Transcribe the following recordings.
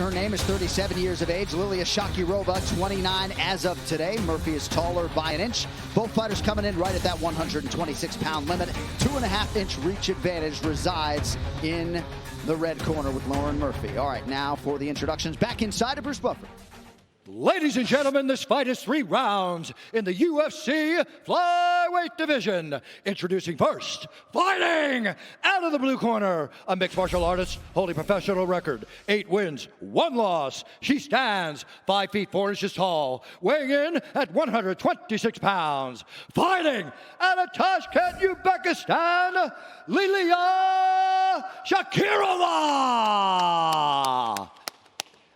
her name, is 37 years of age. LilIya Shakirova, 29 as of today. Murphy is taller by an inch. Both fighters coming in right at that 126-pound limit. 2.5-inch reach advantage resides in the red corner with Lauren Murphy. All right, now for the introductions. Back inside of Bruce Buffer. Ladies and gentlemen, this fight is 3 rounds in the UFC flyweight division. Introducing first, fighting out of the blue corner, a mixed martial artist holding professional record, 8 wins, 1 loss. She stands 5 feet 4 inches tall, weighing in at 126 pounds. Fighting out of Tashkent, Uzbekistan, LilIya Shakirova.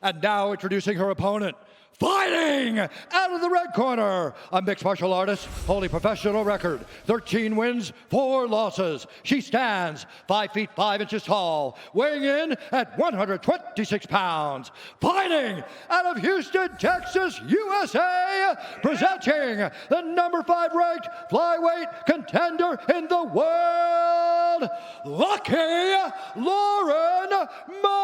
And now introducing her opponent, fighting out of the red corner, a mixed martial artist holding professional record, 13 wins, 4 losses. She stands 5 feet 5 inches tall, weighing in at 126 pounds. Fighting out of Houston, Texas, USA, presenting the number 5 ranked flyweight contender in the world, Lucky Lauren Murphy.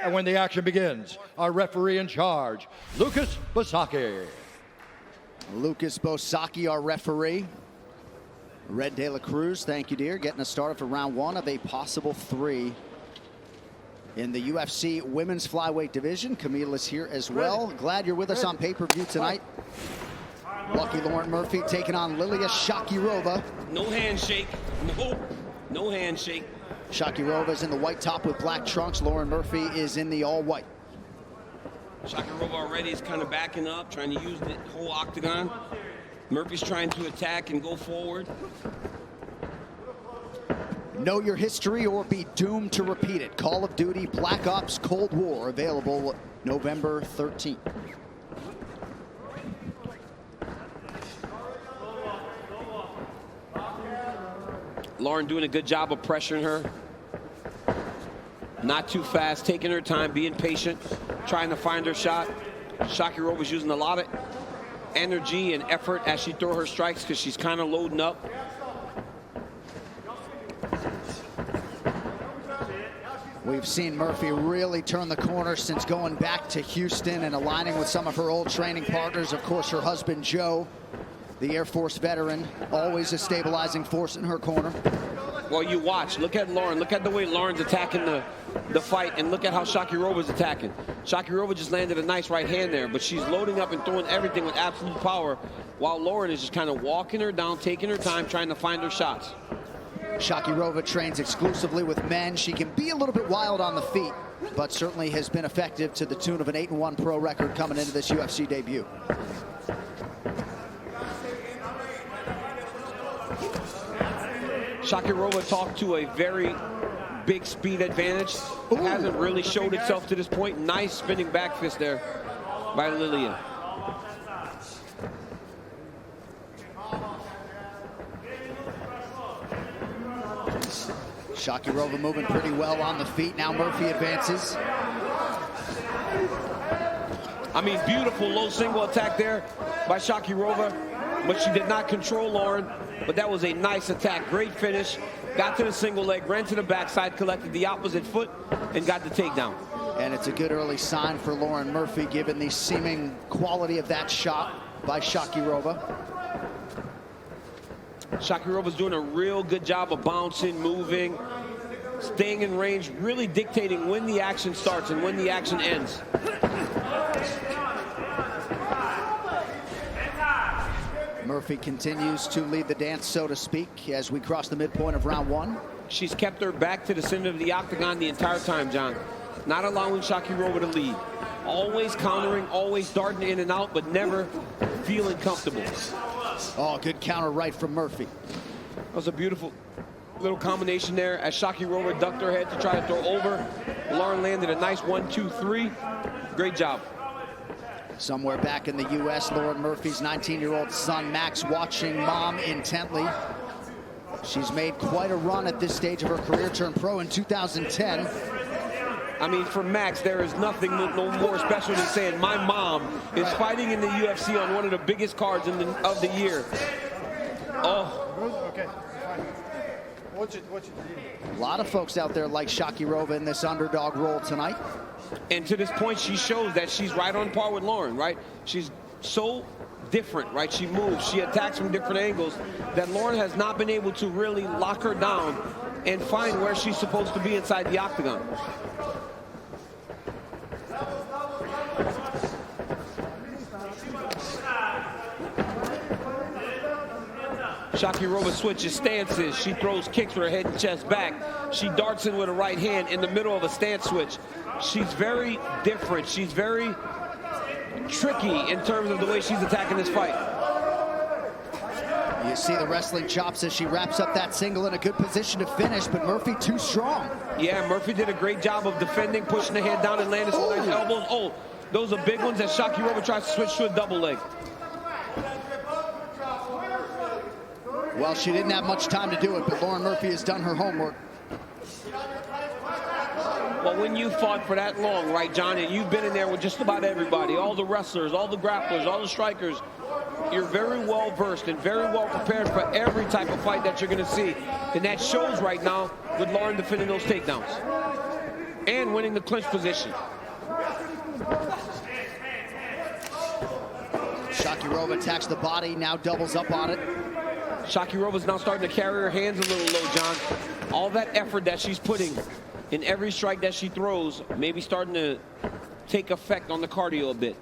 And when the action begins, our referee in charge, Lucas Bosaki. Lucas Bosaki, our referee. Red De La Cruz, thank you, dear. Getting us started for round 1 of a possible 3 in the UFC women's flyweight division. Camille is here as well. Glad you're with us on pay-per-view tonight. Lucky Lauren Murphy taking on LilIya Shakirova. No handshake. No handshake. Shakirova is in the white top with black trunks. Lauren Murphy is in the all-white. Shakirova already is kind of backing up, trying to use the whole octagon. Murphy's trying to attack and go forward. Know your history or be doomed to repeat it. Call of Duty Black Ops Cold War, available November 13th. Lauren doing a good job of pressuring her. Not too fast, taking her time, being patient, trying to find her shot. Shakirova was using a lot of energy and effort as she throws her strikes because she's kind of loading up. We've seen Murphy really turn the corner since going back to Houston and aligning with some of her old training partners. Of course, her husband, Joe, the Air Force veteran, always a stabilizing force in her corner. Well, you watch. Look at Lauren. Look at the way Lauren's attacking the fight, and look at how Shakirova's attacking. Shakirova just landed a nice right hand there, but she's loading up and throwing everything with absolute power, while Lauren is just kind of walking her down, taking her time, trying to find her shots. Shakirova trains exclusively with men. She can be a little bit wild on the feet, but certainly has been effective to the tune of an 8-1 pro record coming into this UFC debut. Shakirova talked to a very big speed advantage. It hasn't really showed itself to this point. Nice spinning back fist there by LilIya. Shakirova moving pretty well on the feet. Now Murphy advances. I mean, beautiful low single attack there by Shakirova, but she did not control Lauren. But that was a nice attack. Great finish. Got to the single leg, ran to the backside, collected the opposite foot, and got the takedown. And it's a good early sign for Lauren Murphy, given the seeming quality of that shot by Shakirova. Shakirova's doing a real good job of bouncing, moving, staying in range, really dictating when the action starts and when the action ends. Murphy continues to lead the dance, so to speak, as we cross the midpoint of round 1. She's kept her back to the center of the octagon the entire time, John. Not allowing Shakirova to lead. Always countering, always darting in and out, but never feeling comfortable. Oh, good counter right from Murphy. That was a beautiful little combination there as Shakirova ducked her head to try to throw over. Lauren landed a nice 1-2-3. Great job. Somewhere back in the U.S., Lauren Murphy's 19-year-old son, Max, watching mom intently. She's made quite a run at this stage of her career, turned pro in 2010. I mean, for Max, there is nothing no more special than saying my mom is fighting in the UFC on one of the biggest cards of the year. Oh. Okay. A lot of folks out there like Shakirova in this underdog role tonight. And to this point, she shows that she's right on par with Lauren, right? She's so different, right? She moves, she attacks from different angles that Lauren has not been able to really lock her down and find where she's supposed to be inside the octagon. Shakirova switches stances. She throws kicks with her head and chest back. She darts in with a right hand in the middle of a stance switch. She's very different. She's very tricky in terms of the way she's attacking this fight. You see the wrestling chops as she wraps up that single in a good position to finish, but Murphy too strong. Yeah, Murphy did a great job of defending, pushing the head down and landing some nice elbows. Oh, those are big ones as Shakirova tries to switch to a double leg. Well, she didn't have much time to do it, but Lauren Murphy has done her homework. Well, when you fought for that long, right, John, and you've been in there with just about everybody, all the wrestlers, all the grapplers, all the strikers, you're very well versed and very well prepared for every type of fight that you're going to see. And that shows right now with Lauren defending those takedowns and winning the clinch position. Shakirova attacks the body, now doubles up on it. Shakirova's now starting to carry her hands a little low, John. All that effort that she's putting in every strike that she throws may be starting to take effect on the cardio a bit.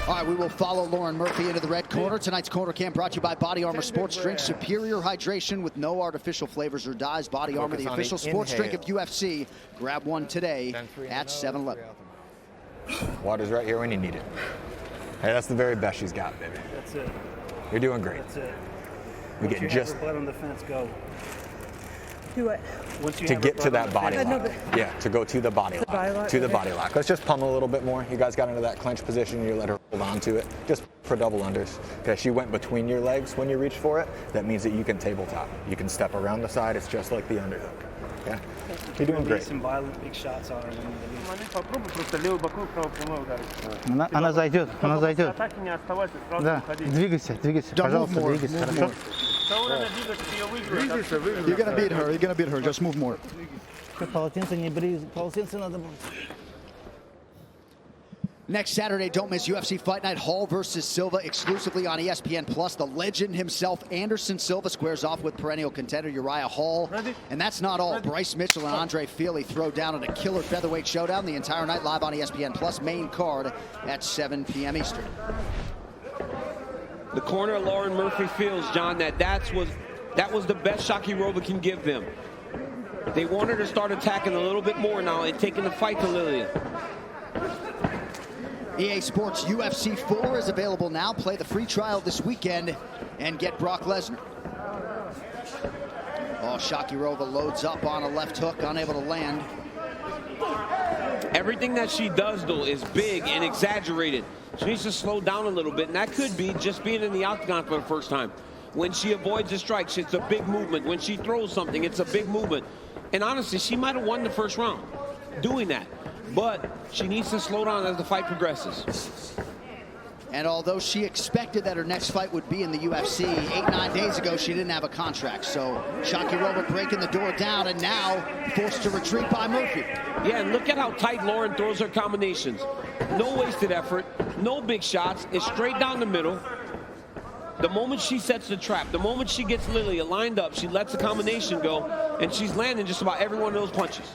All right, we will follow Lauren Murphy into the red corner. Tonight's corner cam brought to you by Body Armor Sports Drink. Superior hydration with no artificial flavors or dyes. Body Armor, the official sports drink of UFC. Grab one today at 7-Eleven. Water's right here when you need it. Hey, that's the very best she's got, baby. That's it. You're doing great. That's it. We Once get you just have her blood on the fence, go. Do what? Once you to have get her to blood that on body the lock. fence, Yeah, to go to the body lock. body lock, To the okay. body lock. Let's just pummel a little bit more. You guys got into that clinch position. You let her hold on to it. Just for double unders. Okay, she went between your legs when you reached for it. That means that you can tabletop. You can step around the side. It's just like the underhook. Okay? You're doing release great. some violent big shots on her. When you release. Попробуй просто левой боком, правой прямой ударить. Она зайдет, она зайдет. Атаки не оставайся, сразу Да, уходи. двигайся, пожалуйста, двигайся, хорошо? Того надо двигаться, ты ее выиграешь. You're gonna beat her. You're gonna beat her. Just move more. Полотенце не бери, полотенце надо брать. Next Saturday, don't miss UFC Fight Night, Hall versus Silva, exclusively on ESPN+. The legend himself, Anderson Silva, squares off with perennial contender Uriah Hall. And that's not all. Bryce Mitchell and Andre Feely throw down in a killer featherweight showdown the entire night live on ESPN+, main card at 7 p.m. Eastern. The corner Lauren Murphy feels, John, that was the best Shakirova can give them. They want her to start attacking a little bit more now and taking the fight to LilIya. EA Sports UFC 4 is available now. Play the free trial this weekend and get Brock Lesnar. Oh, Shakirova loads up on a left hook, unable to land. Everything that she does, though, is big and exaggerated. She needs to slow down a little bit, and that could be just being in the octagon for the first time. When she avoids a strike, it's a big movement. When she throws something, it's a big movement. And honestly, she might have won the first round doing that. But she needs to slow down as the fight progresses. And although she expected that her next fight would be in the UFC, 8-9 days ago, she didn't have a contract. So Shakirova breaking the door down and now forced to retreat by Murphy. Yeah, and look at how tight Lauren throws her combinations. No wasted effort, no big shots. It's straight down the middle. The moment she sets the trap, the moment she gets LilIya lined up, she lets the combination go, and she's landing just about every one of those punches.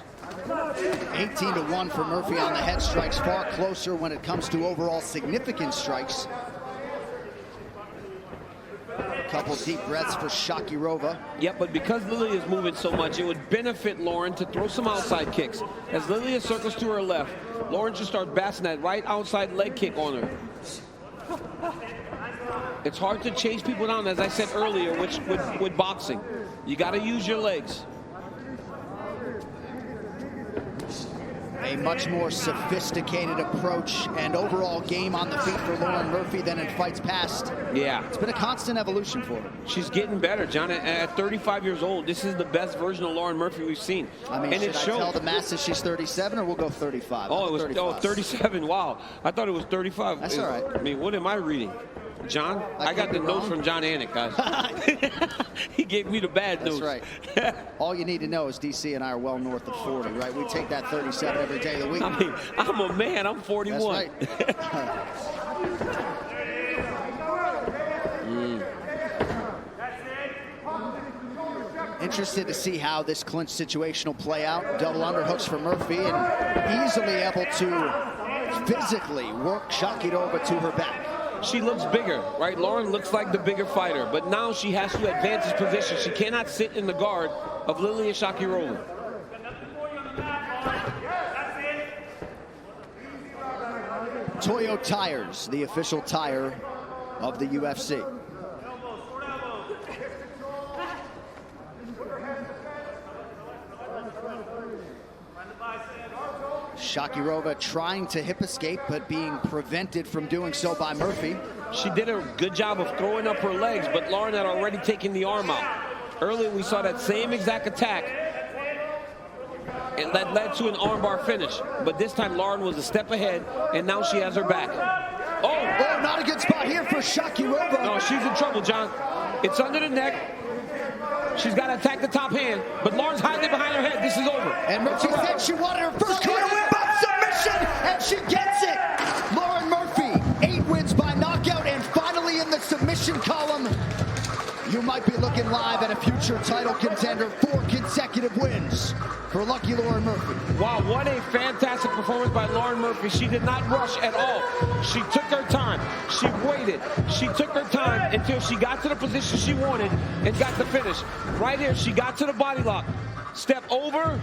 18-1 for Murphy on the head strikes, far closer when it comes to overall significant strikes. A couple deep breaths for Shakirova. Yep, but because LilIya is moving so much, it would benefit Lauren to throw some outside kicks. As LilIya circles to her left, Lauren should start basting that right outside leg kick on her. It's hard to chase people down, as I said earlier, with boxing. You got to use your legs. A much more sophisticated approach and overall game on the feet for Lauren Murphy than in fights past. Yeah. It's been a constant evolution for her. She's getting better, John. At 35 years old, this is the best version of Lauren Murphy we've seen. I mean, and should it I shows. tell the masses she's 37 or we'll go 35? Oh, it was 35. 37. Wow. I thought it was 35. That's all right. I mean, what am I reading? John, I got the notes from John Anik, guys. He gave me the bad news. That's right. All you need to know is DC and I are well north of 40, right? We take that 37 every day of the week. I mean, I'm a man. I'm 41. That's right. Interested to see how this clinch situation will play out. Double underhooks for Murphy and easily able to physically work Shakirova to her back. She looks bigger, right? Lauren looks like the bigger fighter, but now she has to advance his position. She cannot sit in the guard of LilIya Shakirova. Toyo Tires, the official tire of the UFC. Shakirova trying to hip escape, but being prevented from doing so by Murphy. She did a good job of throwing up her legs, but Lauren had already taken the arm out. Earlier, we saw that same exact attack, and that led to an armbar finish. But this time, Lauren was a step ahead, and now she has her back. Oh, not a good spot here for Shakirova. No, she's in trouble, John. It's under the neck. She's got to attack the top hand, but Lauren's hiding behind her head. This is over. And Murphy said she wanted her first career win by submission, and she gets it. Lauren Murphy, 8 wins by knockout, and finally in the submission column. You might be looking live at a future title contender. 4 consecutive wins for lucky Lauren Murphy. Wow, what a fantastic performance by Lauren Murphy. She did not rush at all. She took her time. She waited. She took her time until she got to the position she wanted and got the finish. Right here, she got to the body lock. Step over,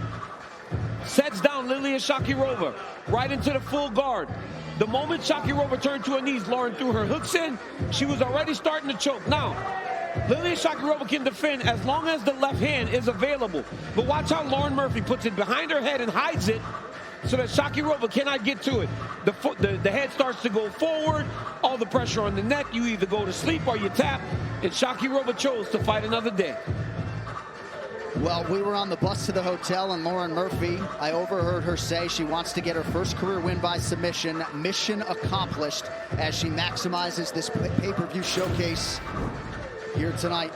sets down LilIya Shakirova right into the full guard. The moment Shakirova turned to her knees, Lauren threw her hooks in. She was already starting to choke. Now, LilIya Shakirova can defend as long as the left hand is available. But watch how Lauren Murphy puts it behind her head and hides it so that Shakirova cannot get to it. The head starts to go forward, all the pressure on the neck. You either go to sleep or you tap, and Shakirova chose to fight another day. Well, we were on the bus to the hotel, and Lauren Murphy, I overheard her say she wants to get her first career win by submission. Mission accomplished as she maximizes this pay-per-view showcase here tonight.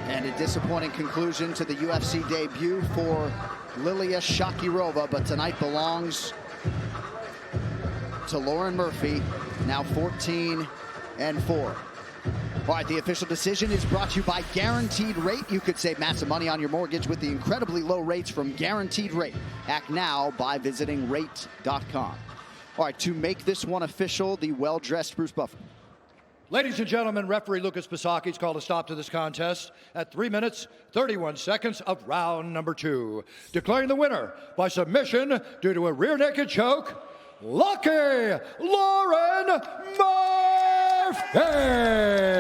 And a disappointing conclusion to the UFC debut for LilIya Shakirova, but tonight belongs to Lauren Murphy, now 14-4. All right, the official decision is brought to you by Guaranteed Rate. You could save massive money on your mortgage with the incredibly low rates from Guaranteed Rate. Act now by visiting rate.com. All right, to make this one official, the well-dressed Bruce Buffer. Ladies and gentlemen, referee Lucas Pisaki's called a stop to this contest at 3 minutes, 31 seconds of round number 2. Declaring the winner by submission due to a rear naked choke, lucky Lauren Murphy!